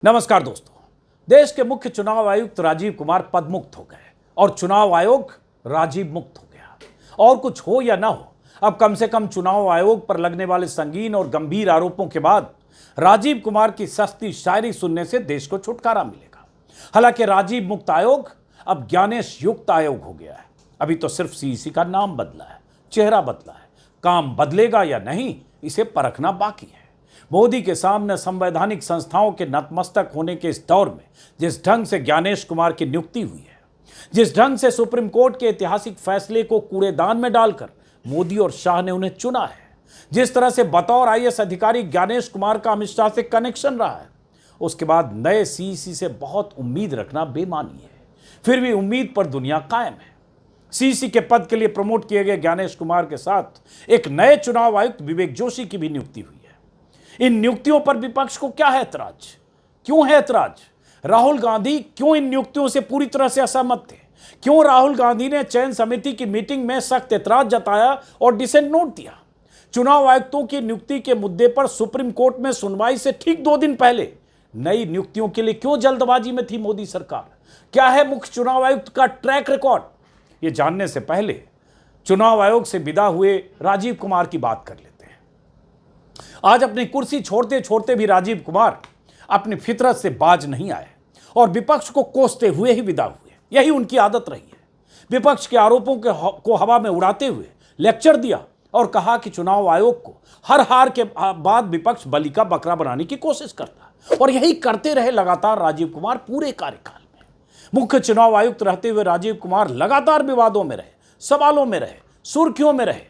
नमस्कार दोस्तों। देश के मुख्य चुनाव आयुक्त राजीव कुमार पदमुक्त हो गए और चुनाव आयोग राजीव मुक्त हो गया। और कुछ हो या ना हो, अब कम से कम चुनाव आयोग पर लगने वाले संगीन और गंभीर आरोपों के बाद राजीव कुमार की सस्ती शायरी सुनने से देश को छुटकारा मिलेगा। हालांकि राजीव मुक्त आयोग अब ज्ञानेश युक्त आयोग हो गया है। अभी तो सिर्फ सीईसी का नाम बदला है, चेहरा बदला है। काम बदलेगा या नहीं, इसे परखना बाकी है। मोदी के सामने संवैधानिक संस्थाओं के नतमस्तक होने के इस दौर में जिस ढंग से ज्ञानेश कुमार की नियुक्ति हुई है, जिस ढंग से सुप्रीम कोर्ट के ऐतिहासिक फैसले को कूड़ेदान में डालकर मोदी और शाह ने उन्हें चुना है, जिस तरह से बतौर आईएएस अधिकारी ज्ञानेश कुमार का अमित शाह से कनेक्शन रहा है, उसके बाद नए सीईसी से बहुत उम्मीद रखना बेमानी है। फिर भी उम्मीद पर दुनिया कायम है। सीईसी के पद के लिए प्रमोट किए गए ज्ञानेश कुमार के साथ एक नए चुनाव आयुक्त विवेक जोशी की भी नियुक्ति हुई है। इन नियुक्तियों पर विपक्ष को क्या है ऐतराज? क्यों है ऐतराज? राहुल गांधी क्यों इन नियुक्तियों से पूरी तरह से असहमत थे? क्यों राहुल गांधी ने चयन समिति की मीटिंग में सख्त ऐतराज जताया और डिसेंट नोट दिया? चुनाव आयुक्तों की नियुक्ति के मुद्दे पर सुप्रीम कोर्ट में सुनवाई से ठीक 2 दिन पहले नई नियुक्तियों के लिए क्यों जल्दबाजी में थी मोदी सरकार? क्या है मुख्य चुनाव आयुक्त का ट्रैक रिकॉर्ड? ये जानने से पहले चुनाव आयोग से विदा हुए राजीव कुमार की बात कर लेते हैं। आज अपनी कुर्सी छोड़ते छोड़ते भी राजीव कुमार अपनी फितरत से बाज नहीं आए और विपक्ष को कोसते हुए ही विदा हुए। यही उनकी आदत रही है। विपक्ष के आरोपों को हवा में उड़ाते हुए लेक्चर दिया और कहा कि चुनाव आयोग को हर हार के बाद विपक्ष बलि का बकरा बनाने की कोशिश करता है, और यही करते रहे लगातार राजीव कुमार पूरे कार्यकाल में। मुख्य चुनाव आयुक्त रहते हुए राजीव कुमार लगातार विवादों में रहे, सवालों में रहे, सुर्खियों में रहे।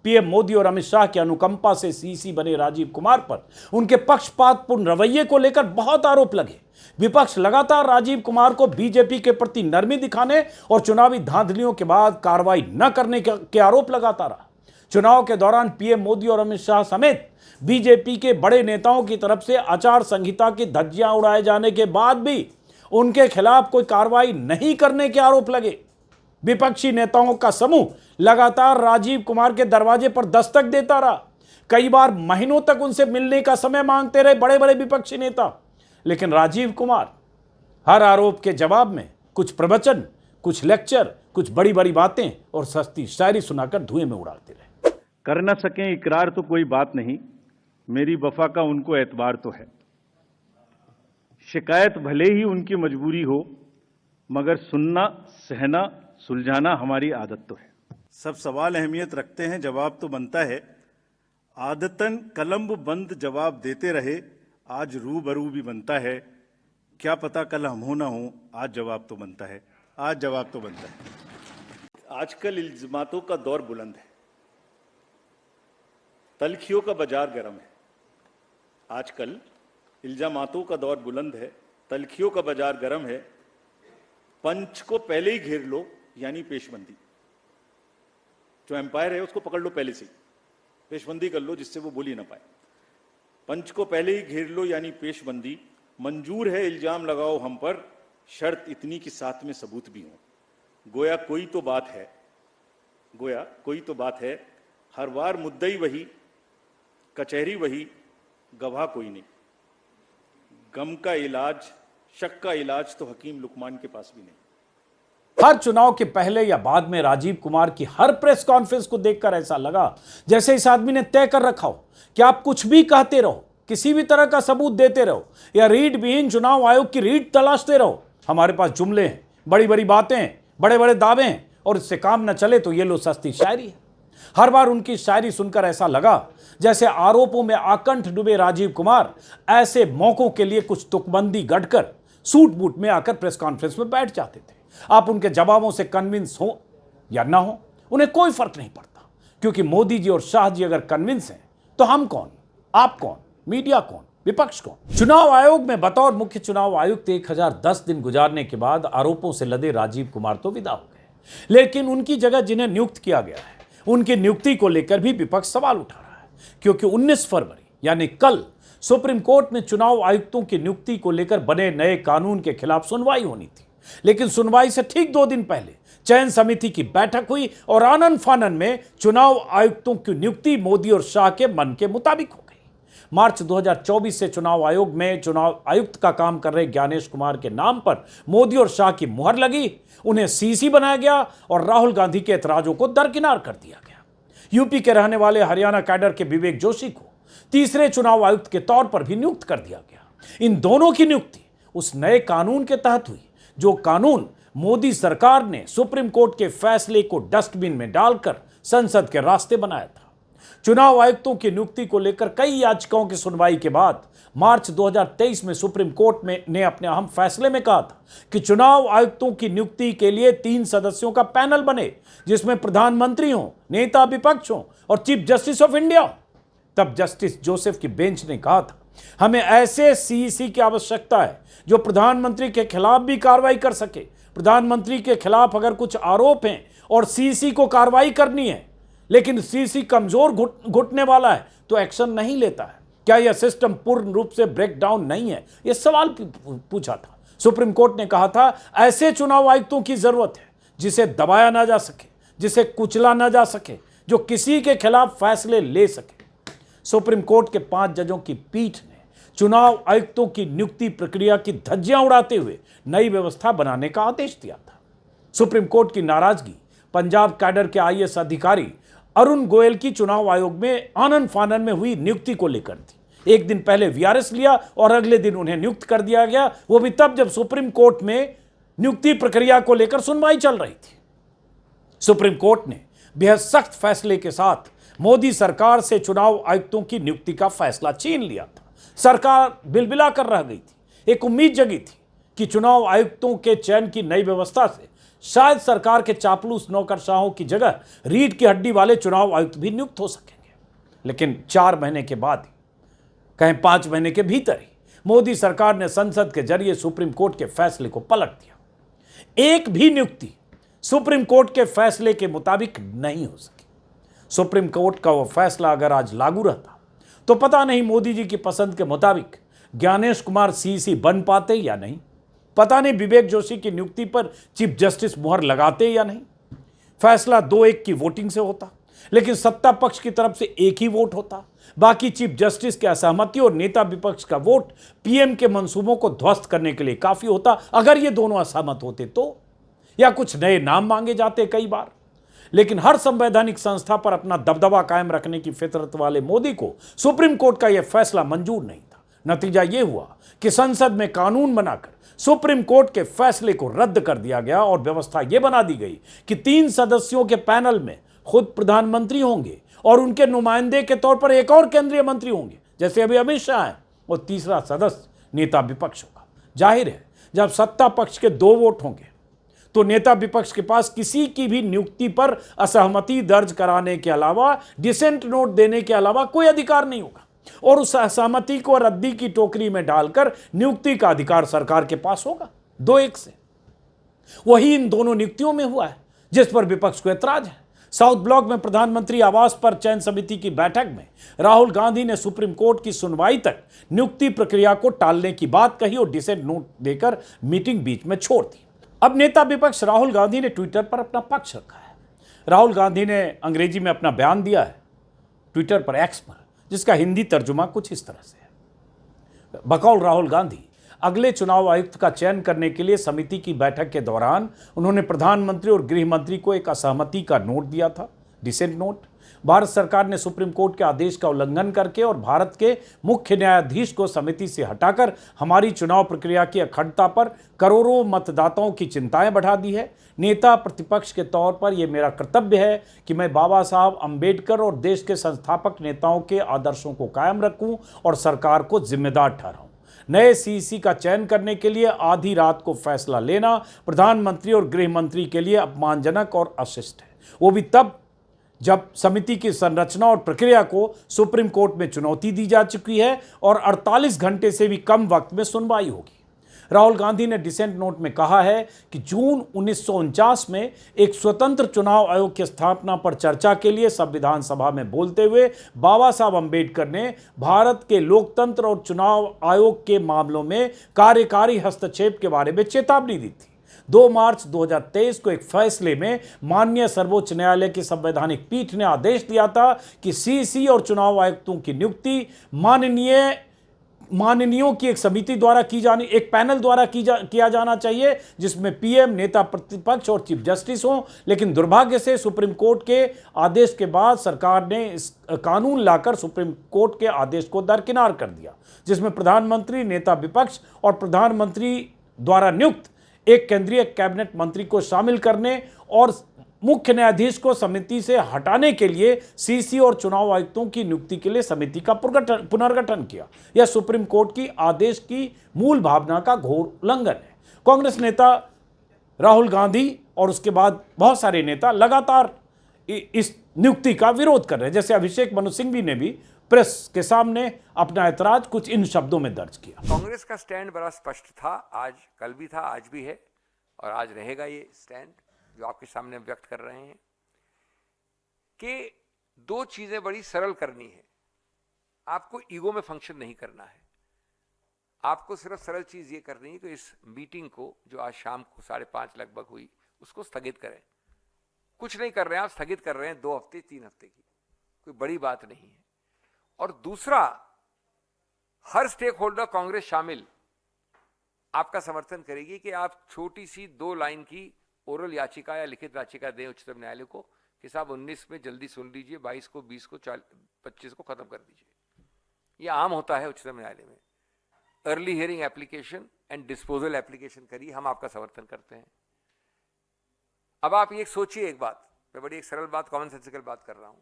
पीएम मोदी और अमित शाह की अनुकंपा से सीईसी बने राजीव कुमार पर उनके पक्षपातपूर्ण रवैये को लेकर बहुत आरोप लगे। विपक्ष लगातार राजीव कुमार को बीजेपी के प्रति नरमी दिखाने और चुनावी धांधलियों के बाद कार्रवाई न करने के आरोप लगाता रहा। चुनाव के दौरान पीएम मोदी और अमित शाह समेत बीजेपी के बड़े नेताओं की तरफ से आचार संहिता की धज्जियां उड़ाए जाने के बाद भी उनके खिलाफ कोई कार्रवाई नहीं करने के आरोप लगे। विपक्षी नेताओं का समूह लगातार राजीव कुमार के दरवाजे पर दस्तक देता रहा। कई बार महीनों तक उनसे मिलने का समय मांगते रहे बड़े बड़े विपक्षी नेता, लेकिन राजीव कुमार हर आरोप के जवाब में कुछ प्रवचन, कुछ लेक्चर, कुछ बड़ी बड़ी बातें और सस्ती शायरी सुनाकर धुएं में उड़ाते रहे। कर न सकें इकरार तो कोई बात नहीं, मेरी वफा का उनको एतबार तो है। शिकायत भले ही उनकी मजबूरी हो, मगर सुनना, सहना, सुलझाना हमारी आदत तो है। सब सवाल अहमियत रखते हैं, जवाब तो बनता है। आदतन कलम बंद जवाब देते रहे, आज रूबरू भी बनता है। क्या पता कल हम हो ना हो, आज जवाब तो बनता है, आज जवाब तो बनता है। आजकल इल्जामातों का दौर बुलंद है, तलखियों का बाजार गर्म है। आजकल इल्जामातों का दौर बुलंद है, तलखियों का बाजार गर्म है। पंच को पहले ही घेर लो, यानी पेशबंदी। जो एम्पायर है उसको पकड़ लो पहले से, पेशबंदी कर लो जिससे वो बोल ही ना पाए। पंच को पहले ही घेर लो यानी पेशबंदी। मंजूर है इल्जाम लगाओ हम पर, शर्त इतनी कि साथ में सबूत भी हो। गोया कोई तो बात है, गोया कोई तो बात है। हर बार मुद्दई वही, कचहरी वही, गवाह कोई नहीं। गम का इलाज, शक का इलाज तो हकीम लुकमान के पास भी नहीं। हर चुनाव के पहले या बाद में राजीव कुमार की हर प्रेस कॉन्फ्रेंस को देखकर ऐसा लगा जैसे इस आदमी ने तय कर रखा हो कि आप कुछ भी कहते रहो, किसी भी तरह का सबूत देते रहो या रीड विहीन चुनाव आयोग की रीड तलाशते रहो। हमारे पास जुमले हैं, बड़ी बड़ी बातें हैं, बड़े बड़े दावे हैं, और इससे काम न चले तो ये लो सस्ती शायरी है। हर बार उनकी शायरी सुनकर ऐसा लगा जैसे आरोपों में आकंठ डूबे राजीव कुमार ऐसे मौकों के लिए कुछ तुकबंदी गढ़कर सूट बूट में आकर प्रेस कॉन्फ्रेंस में बैठ जाते थे। आप उनके जवाबों से कन्विंस हो या ना हो, उन्हें कोई फर्क नहीं पड़ता, क्योंकि मोदी जी और शाह जी अगर कन्विंस हैं तो हम कौन, आप कौन, मीडिया कौन, विपक्ष कौन। चुनाव आयोग में बतौर मुख्य चुनाव आयुक्त 1010 दिन गुजारने के बाद आरोपों से लदे राजीव कुमार तो विदा हो गए, लेकिन उनकी जगह जिन्हें नियुक्त किया गया है उनकी नियुक्ति को लेकर भी विपक्ष सवाल उठा रहा है, क्योंकि 19 फरवरी यानी कल सुप्रीम कोर्ट में चुनाव आयुक्तों की नियुक्ति को लेकर बने नए कानून के खिलाफ सुनवाई होनी थी। लेकिन सुनवाई से ठीक 2 दिन पहले चयन समिति की बैठक हुई और आनन फानन में चुनाव आयुक्तों की नियुक्ति मोदी और शाह के मन के मुताबिक हो गई। मार्च 2024 से चुनाव आयोग में चुनाव आयुक्त का काम कर रहे ज्ञानेश कुमार के नाम पर मोदी और शाह की मुहर लगी, उन्हें सीसी बनाया गया और राहुल गांधी के ऐतराजों को दरकिनार कर दिया गया। यूपी के रहने वाले हरियाणा कैडर के विवेक जोशी को तीसरे चुनाव आयुक्त के तौर पर भी नियुक्त कर दिया गया। इन दोनों की नियुक्ति उस नए कानून के तहत हुई जो कानून मोदी सरकार ने सुप्रीम कोर्ट के फैसले को डस्टबिन में डालकर संसद के रास्ते बनाया था। चुनाव आयुक्तों की नियुक्ति को लेकर कई याचिकाओं की सुनवाई के बाद मार्च 2023 में सुप्रीम कोर्ट ने अपने अहम फैसले में कहा था कि चुनाव आयुक्तों की नियुक्ति के लिए 3 सदस्यों का पैनल बने, जिसमें प्रधानमंत्री हों, नेता विपक्ष हों और चीफ जस्टिस ऑफ इंडिया हो। तब जस्टिस जोसेफ की बेंच ने कहा था, हमें ऐसे सीईसी की आवश्यकता है जो प्रधानमंत्री के खिलाफ भी कार्रवाई कर सके। प्रधानमंत्री के खिलाफ अगर कुछ आरोप हैं और सीईसी को कार्रवाई करनी है, लेकिन सीईसी कमजोर घुटने वाला है तो एक्शन नहीं लेता है, क्या यह सिस्टम पूर्ण रूप से ब्रेक डाउन नहीं है? यह सवाल पूछा था। सुप्रीम कोर्ट ने कहा था ऐसे चुनाव आयुक्तों की जरूरत है जिसे दबाया ना जा सके, जिसे कुचला ना जा सके, जो किसी के खिलाफ फैसले ले सके। सुप्रीम कोर्ट के 5 जजों की पीठ ने चुनाव आयुक्तों की नियुक्ति प्रक्रिया की धज्जियां उड़ाते हुए नई व्यवस्था बनाने का आदेश दिया था। सुप्रीम कोर्ट की नाराजगी पंजाब कैडर के आईएएस अधिकारी अरुण गोयल की चुनाव आयोग में आनन फानन में हुई नियुक्ति को लेकर थी। एक दिन पहले वीआरएस लिया और अगले दिन उन्हें नियुक्त कर दिया गया, वो भी तब जब सुप्रीम कोर्ट में नियुक्ति प्रक्रिया को लेकर सुनवाई चल रही थी। सुप्रीम कोर्ट ने बेहद सख्त फैसले के साथ मोदी सरकार से चुनाव आयुक्तों की नियुक्ति का फैसला छीन लिया था। सरकार बिलबिला कर रह गई थी। एक उम्मीद जगी थी कि चुनाव आयुक्तों के चयन की नई व्यवस्था से शायद सरकार के चापलूस नौकरशाहों की जगह रीढ़ की हड्डी वाले चुनाव आयुक्त भी नियुक्त हो सकेंगे। लेकिन 4 महीने के बाद ही, कहें 5 महीने के भीतर ही, मोदी सरकार ने संसद के जरिए सुप्रीम कोर्ट के फैसले को पलट दिया। एक भी नियुक्ति सुप्रीम कोर्ट के फैसले के मुताबिक नहीं हो सकी। सुप्रीम कोर्ट का वह फैसला अगर आज लागू रहता तो पता नहीं मोदी जी की पसंद के मुताबिक ज्ञानेश कुमार सीईसी बन पाते या नहीं, पता नहीं विवेक जोशी की नियुक्ति पर चीफ जस्टिस मुहर लगाते या नहीं। फैसला 2-1 की वोटिंग से होता, लेकिन सत्ता पक्ष की तरफ से एक ही वोट होता, बाकी चीफ जस्टिस की असहमति और नेता विपक्ष का वोट पीएम के मंसूबों को ध्वस्त करने के लिए काफी होता अगर ये दोनों असहमत होते तो, या कुछ नए नाम मांगे जाते कई बार। लेकिन हर संवैधानिक संस्था पर अपना दबदबा कायम रखने की फितरत वाले मोदी को सुप्रीम कोर्ट का यह फैसला मंजूर नहीं था। नतीजा यह हुआ कि संसद में कानून बनाकर सुप्रीम कोर्ट के फैसले को रद्द कर दिया गया और व्यवस्था यह बना दी गई कि 3 सदस्यों के पैनल में खुद प्रधानमंत्री होंगे और उनके नुमाइंदे के तौर पर एक और केंद्रीय मंत्री होंगे, जैसे अभी अमित शाह हैं, और तीसरा सदस्य नेता विपक्ष होगा। जाहिर है जब सत्ता पक्ष के 2 वोट होंगे तो नेता विपक्ष के पास किसी की भी नियुक्ति पर असहमति दर्ज कराने के अलावा, डिसेंट नोट देने के अलावा कोई अधिकार नहीं होगा और उस असहमति को रद्दी की टोकरी में डालकर नियुक्ति का अधिकार सरकार के पास होगा 2-1 से। वही इन दोनों नियुक्तियों में हुआ है जिस पर विपक्ष को ऐतराज है। साउथ ब्लॉक में प्रधानमंत्री आवास पर चयन समिति की बैठक में राहुल गांधी ने सुप्रीम कोर्ट की सुनवाई तक नियुक्ति प्रक्रिया को टालने की बात कही और डिसेंट नोट देकर मीटिंग बीच में छोड़ दी। अब नेता विपक्ष राहुल गांधी ने ट्विटर पर अपना पक्ष रखा है। राहुल गांधी ने अंग्रेजी में अपना बयान दिया है ट्विटर पर, एक्स पर, जिसका हिंदी तर्जुमा कुछ इस तरह से है। बकौल राहुल गांधी अगले चुनाव आयुक्त का चयन करने के लिए समिति की बैठक के दौरान उन्होंने प्रधानमंत्री और गृह मंत्री को एक असहमति का नोट दिया था, डिसेंट नोट। भारत सरकार ने सुप्रीम कोर्ट के आदेश का उल्लंघन करके और भारत के मुख्य न्यायाधीश को समिति से हटाकर हमारी चुनाव प्रक्रिया की अखंडता पर करोड़ों मतदाताओं की चिंताएं बढ़ा दी है। नेता प्रतिपक्ष के तौर पर यह मेरा कर्तव्य है कि मैं बाबा साहब अंबेडकर और देश के संस्थापक नेताओं के आदर्शों को कायम रखूं और सरकार को जिम्मेदार ठहराऊं। नए सीईसी का चयन करने के लिए आधी रात को फैसला लेना प्रधानमंत्री और गृह मंत्री के लिए अपमानजनक और अशिष्ट है, वो भी तब जब समिति की संरचना और प्रक्रिया को सुप्रीम कोर्ट में चुनौती दी जा चुकी है और 48 घंटे से भी कम वक्त में सुनवाई होगी। राहुल गांधी ने डिसेंट नोट में कहा है कि जून 1949 में एक स्वतंत्र चुनाव आयोग की स्थापना पर चर्चा के लिए संविधान सभा में बोलते हुए बाबा साहब अंबेडकर ने भारत के लोकतंत्र और चुनाव आयोग के मामलों में कार्यकारी हस्तक्षेप के बारे में चेतावनी दी थी। 2 मार्च 2023 को एक फैसले में माननीय सर्वोच्च न्यायालय की संवैधानिक पीठ ने आदेश दिया था कि सीईसी और चुनाव आयुक्तों की नियुक्ति माननीयों की एक समिति द्वारा एक पैनल द्वारा किया जाना चाहिए, जिसमें पीएम, नेता प्रतिपक्ष और चीफ जस्टिस हों। लेकिन दुर्भाग्य से सुप्रीम कोर्ट के आदेश के बाद सरकार ने इस कानून लाकर सुप्रीम कोर्ट के आदेश को दरकिनार कर दिया, जिसमें प्रधानमंत्री, नेता विपक्ष और प्रधानमंत्री द्वारा नियुक्त एक केंद्रीय कैबिनेट मंत्री को शामिल करने और मुख्य न्यायाधीश को समिति से हटाने के लिए सीसी और चुनाव आयुक्तों की नियुक्ति के लिए समिति का पुनर्गठन किया। यह सुप्रीम कोर्ट की आदेश की मूल भावना का घोर उल्लंघन है। कांग्रेस नेता राहुल गांधी और उसके बाद बहुत सारे नेता लगातार इस नियुक्ति का विरोध कर रहे हैं। जैसे अभिषेक मनु सिंघवी ने भी प्रेस के सामने अपना ऐतराज कुछ इन शब्दों में दर्ज किया। कांग्रेस का स्टैंड बड़ा स्पष्ट था, आज कल भी था, आज भी है और आज रहेगा ये स्टैंड जो आपके सामने व्यक्त कर रहे हैं कि 2 चीजें बड़ी सरल करनी है। आपको ईगो में फंक्शन नहीं करना है, आपको सिर्फ सरल चीज ये करनी है कि इस मीटिंग को जो आज शाम को 5:30 लगभग हुई उसको स्थगित करें। कुछ नहीं कर रहे हैं आप, स्थगित कर रहे हैं 2 हफ्ते 3 हफ्ते की, कोई बड़ी बात नहीं है। और दूसरा, हर स्टेक होल्डर कांग्रेस शामिल आपका समर्थन करेगी कि आप छोटी सी 2 लाइन की ओरल याचिका या लिखित याचिका दें उच्चतम न्यायालय को कि साहब 19 में जल्दी सुन लीजिए, 22 को, 20 को, 25 को खत्म कर दीजिए। यह आम होता है उच्चतम न्यायालय में। Early hearing application and disposal application करिए, हम आपका समर्थन करते हैं। अब आप ये सोचिए एक बात, मैं बड़ी एक सरल बात, कॉमन सेंसिकल बात कर रहा हूं।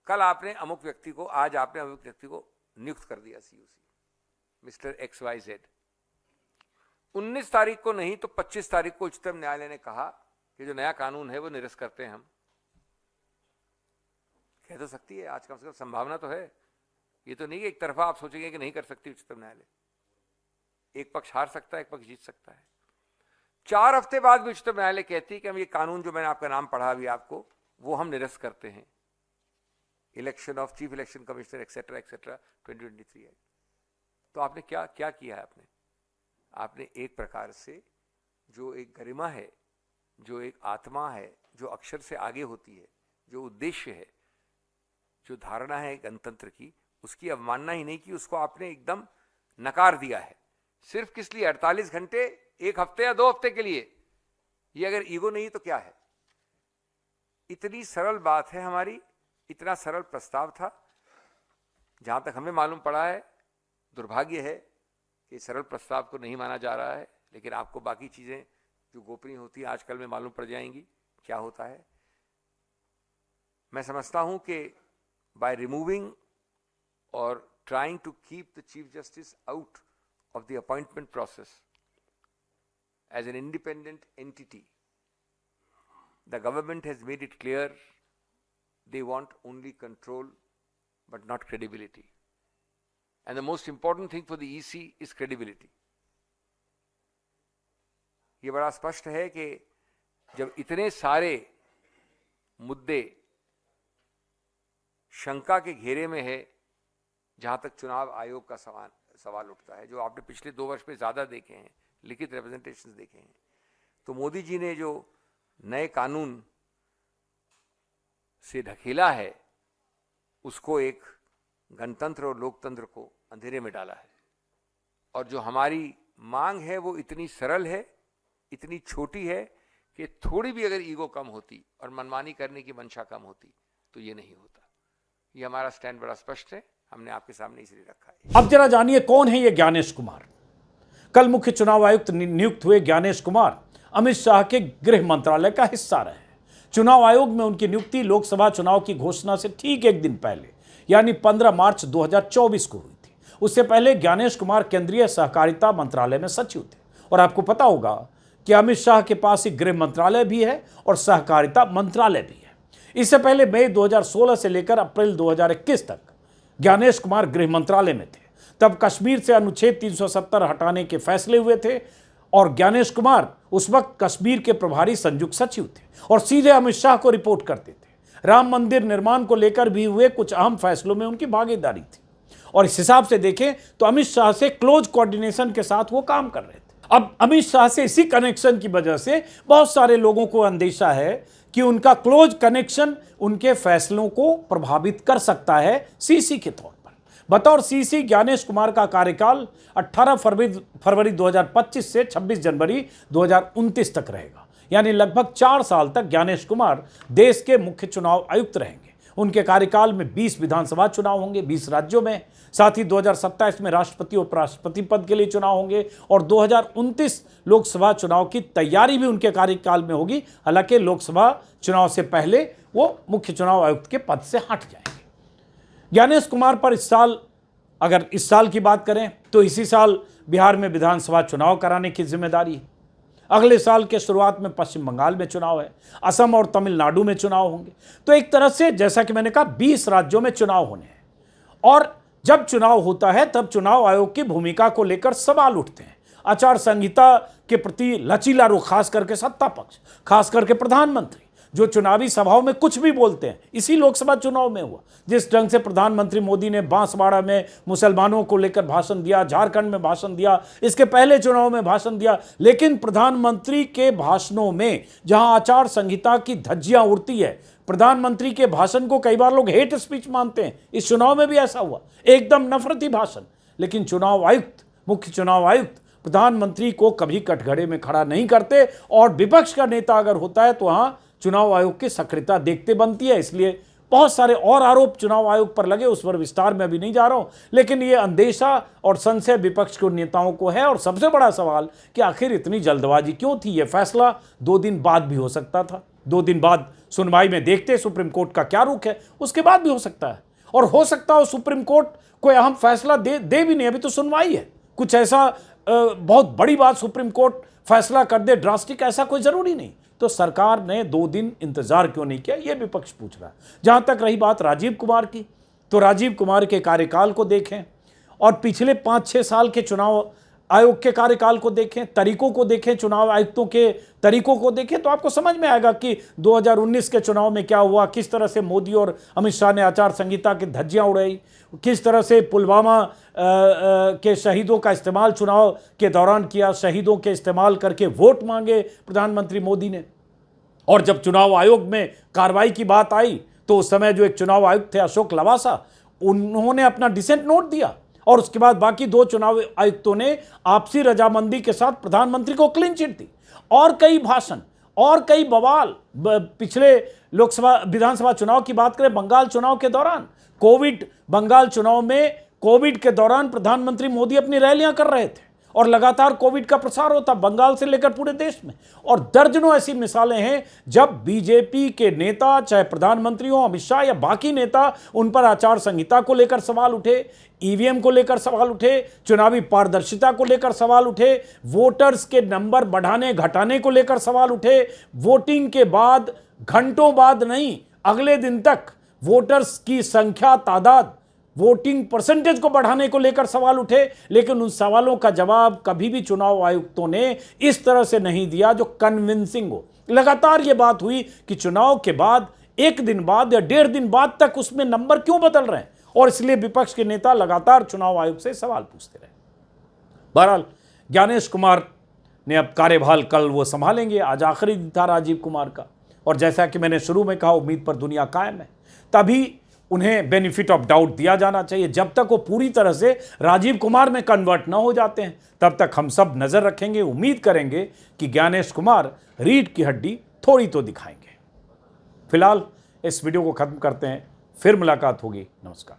कल आपने अमुक व्यक्ति को, आज आपने अमुक व्यक्ति को नियुक्त कर दिया सीयूसी, मिस्टर XYZ। 19 तारीख को नहीं तो 25 तारीख को उच्चतम न्यायालय ने कहा कि जो नया कानून है वो निरस्त करते हैं हम। कह तो सकती है, आज कम से कम संभावना तो है। ये तो नहीं कि एक तरफा आप सोचेंगे कि नहीं कर सकती उच्चतम न्यायालय। एक पक्ष हार सकता है, एक पक्ष जीत सकता है। 4 हफ्ते बाद भी उच्चतम न्यायालय कहती है कि हम ये कानून जो मैंने आपका नाम पढ़ा अभी आपको, वो हम निरस्त करते हैं। Election of chief election commissioner etcetera etcetera 2023 act. तो आपने क्या क्या किया है? आपने एक प्रकार से जो एक गरिमा है, जो एक आत्मा है, जो अक्षर से आगे होती है, जो उद्देश्य है, जो धारणा है गणतंत्र की, उसकी अवमानना ही नहीं की, उसको आपने एकदम नकार दिया है। सिर्फ किस लिए? 48 घंटे, 1 हफ्ते या 2 हफ्ते के लिए। ये अगर ईगो नहीं तो क्या है? इतनी सरल बात है हमारी, इतना सरल प्रस्ताव था। जहां तक हमें मालूम पड़ा है, दुर्भाग्य है कि सरल प्रस्ताव को नहीं माना जा रहा है, लेकिन आपको बाकी चीजें जो गोपनीय होती है आजकल में मालूम पड़ जाएंगी क्या होता है। मैं समझता हूं कि बाय रिमूविंग और trying to keep the Chief Justice out of the appointment process as an independent entity, the government has made it clear they want only control but not credibility. And the most important thing for the EC is credibility. ये बड़ा स्पष्ट है कि जब इतने सारे मुद्दे शंका के घेरे में है, जहां तक चुनाव आयोग का सवाल उठता है, जो आपने पिछले 2 वर्ष में ज्यादा देखे हैं, लिखित रिप्रेजेंटेशंस देखे हैं, तो मोदी जी ने जो नए कानून से ढकेला है, उसको एक गणतंत्र और लोकतंत्र को अंधेरे में डाला है। और जो हमारी मांग है वो इतनी सरल है, इतनी छोटी है कि थोड़ी भी अगर ईगो कम होती और मनमानी करने की मंशा कम होती तो ये नहीं होता। ये हमारा स्टैंड बड़ा स्पष्ट है, हमने आपके सामने इसलिए रखा है। अब जरा जानिए कौन है ये ज्ञानेश कुमार। कल मुख्य चुनाव आयुक्त नियुक्त हुए ज्ञानेश कुमार अमित शाह के गृह मंत्रालय का हिस्सा रहे। चुनाव आयोग में उनकी नियुक्ति लोकसभा चुनाव की घोषणा से ठीक 1 दिन पहले यानी 15 मार्च 2024 को हुई थी। उससे पहले ज्ञानेश कुमार केंद्रीय सहकारिता मंत्रालय में सचिव थे। और आपको पता होगा कि अमित शाह के पास एक गृह मंत्रालय भी है और सहकारिता मंत्रालय भी है। इससे पहले मई 2016 से लेकर अप्रैल 2021 तक ज्ञानेश कुमार गृह मंत्रालय में थे। तब कश्मीर से अनुच्छेद 370 हटाने के फैसले हुए थे और ज्ञानेश कुमार उस वक्त कश्मीर के प्रभारी संयुक्त सचिव थे और सीधे अमित शाह को रिपोर्ट करते थे। राम मंदिर निर्माण को लेकर भी हुए कुछ अहम फैसलों में उनकी भागीदारी थी और इस हिसाब से देखें तो अमित शाह से क्लोज कोऑर्डिनेशन के साथ वो काम कर रहे थे। अब अमित शाह से इसी कनेक्शन की वजह से बहुत सारे लोगों को अंदेशा है कि उनका क्लोज कनेक्शन उनके फैसलों को प्रभावित कर सकता है सीसी के तौर पर। बतौर सीसी ज्ञानेश कुमार का कार्यकाल 18 फरवरी 2025 से 26 जनवरी 2029 तक रहेगा, यानी लगभग 4 साल तक ज्ञानेश कुमार देश के मुख्य चुनाव आयुक्त रहेंगे। उनके कार्यकाल में 20 विधानसभा चुनाव होंगे 20 राज्यों में, साथ ही 2027 में राष्ट्रपति और उपराष्ट्रपति पद के लिए चुनाव होंगे और 2029 लोकसभा चुनाव की तैयारी भी उनके कार्यकाल में होगी। हालांकि लोकसभा चुनाव से पहले वो मुख्य चुनाव आयुक्त के पद से हट जाएंगे। ज्ञानेश कुमार पर अगर इस साल की बात करें तो इसी साल बिहार में विधानसभा चुनाव कराने की जिम्मेदारी है। अगले साल के शुरुआत में पश्चिम बंगाल में चुनाव है, असम और तमिलनाडु में चुनाव होंगे। तो एक तरह से जैसा कि मैंने कहा 20 राज्यों में चुनाव होने हैं और जब चुनाव होता है तब चुनाव आयोग की भूमिका को लेकर सवाल उठते हैं। आचार संहिता के प्रति लचीला रुख, खास करके सत्ता पक्ष, खास करके प्रधानमंत्री जो चुनावी सभाओं में कुछ भी बोलते हैं। इसी लोकसभा चुनाव में हुआ जिस ढंग से प्रधानमंत्री मोदी ने बांसवाड़ा में मुसलमानों को लेकर भाषण दिया, झारखंड में भाषण दिया, इसके पहले चुनाव में भाषण दिया, लेकिन प्रधानमंत्री के भाषणों में जहां आचार संहिता की धज्जियां उड़ती है, प्रधानमंत्री के भाषण को कई बार लोग हेट स्पीच मानते हैं। इस चुनाव में भी ऐसा हुआ, एकदम नफरती भाषण। लेकिन चुनाव आयुक्त, मुख्य चुनाव आयुक्त प्रधानमंत्री को कभी कटघरे में खड़ा नहीं करते और विपक्ष का नेता अगर होता है तो वहां चुनाव आयोग की सक्रियता देखते बनती है। इसलिए बहुत सारे और आरोप चुनाव आयोग पर लगे, उस पर विस्तार में अभी नहीं जा रहा हूं, लेकिन ये अंदेशा और संशय विपक्ष के नेताओं को है। और सबसे बड़ा सवाल कि आखिर इतनी जल्दबाजी क्यों थी? यह फैसला 2 दिन बाद भी हो सकता था। 2 दिन बाद सुनवाई में देखते सुप्रीम कोर्ट का क्या रुख है, उसके बाद भी हो सकता है। और हो सकता है सुप्रीम कोर्ट कोई अहम फैसला दे भी नहीं, अभी तो सुनवाई है। कुछ ऐसा बहुत बड़ी बात सुप्रीम कोर्ट फैसला कर दे ड्रास्टिक, ऐसा कोई जरूरी नहीं। तो सरकार ने 2 दिन इंतजार क्यों नहीं किया, यह विपक्ष पूछ रहा है। जहां तक रही बात राजीव कुमार की, तो राजीव कुमार के कार्यकाल को देखें और पिछले 5-6 साल के चुनाव आयोग के कार्यकाल को देखें, तरीकों को देखें, चुनाव आयुक्तों के तरीकों को देखें, तो आपको समझ में आएगा कि 2019 के चुनाव में क्या हुआ, किस तरह से मोदी और अमित शाह ने आचार संहिता की धज्जियां उड़ाई, किस तरह से पुलवामा के शहीदों का इस्तेमाल चुनाव के दौरान किया, शहीदों के इस्तेमाल करके वोट मांगे प्रधानमंत्री मोदी ने। और जब चुनाव आयोग में कार्रवाई की बात आई तो उस समय जो एक चुनाव आयुक्त थे अशोक लवासा, उन्होंने अपना डिसेंट नोट दिया और उसके बाद बाकी 2 चुनाव आयुक्तों ने आपसी रजामंदी के साथ प्रधानमंत्री को क्लीन चिट दी। और कई भाषण और कई बवाल पिछले लोकसभा विधानसभा चुनाव की बात करें, बंगाल चुनाव के दौरान बंगाल चुनाव में कोविड के दौरान प्रधानमंत्री मोदी अपनी रैलियां कर रहे थे और लगातार कोविड का प्रसार होता बंगाल से लेकर पूरे देश में। और दर्जनों ऐसी मिसालें हैं जब बीजेपी के नेता, चाहे प्रधानमंत्री हो, अमित शाह या बाकी नेता, उन पर आचार संहिता को लेकर सवाल उठे, ईवीएम को लेकर सवाल उठे, चुनावी पारदर्शिता को लेकर सवाल उठे, वोटर्स के नंबर बढ़ाने घटाने को लेकर सवाल उठे, वोटिंग के बाद घंटों बाद नहीं अगले दिन तक वोटर्स की संख्या, तादाद, वोटिंग परसेंटेज को बढ़ाने को लेकर सवाल उठे। लेकिन उन सवालों का जवाब कभी भी चुनाव आयुक्तों ने इस तरह से नहीं दिया जो कन्विंसिंग हो। लगातार यह बात हुई कि चुनाव के बाद 1 दिन बाद या 1.5 दिन बाद तक उसमें नंबर क्यों बदल रहे हैं, और इसलिए विपक्ष के नेता लगातार चुनाव आयोग से सवाल पूछते रहे। बहरहाल ज्ञानेश कुमार ने अब कार्यभार कल वो संभालेंगे, आज आखिरी दिन था राजीव कुमार का। और जैसा कि मैंने शुरू में कहा, उम्मीद पर दुनिया कायम है, तभी उन्हें बेनिफिट ऑफ डाउट दिया जाना चाहिए। जब तक वो पूरी तरह से राजीव कुमार में कन्वर्ट ना हो जाते हैं तब तक हम सब नजर रखेंगे, उम्मीद करेंगे कि ज्ञानेश कुमार रीढ़ की हड्डी थोड़ी तो दिखाएंगे। फिलहाल इस वीडियो को खत्म करते हैं, फिर मुलाकात होगी। नमस्कार।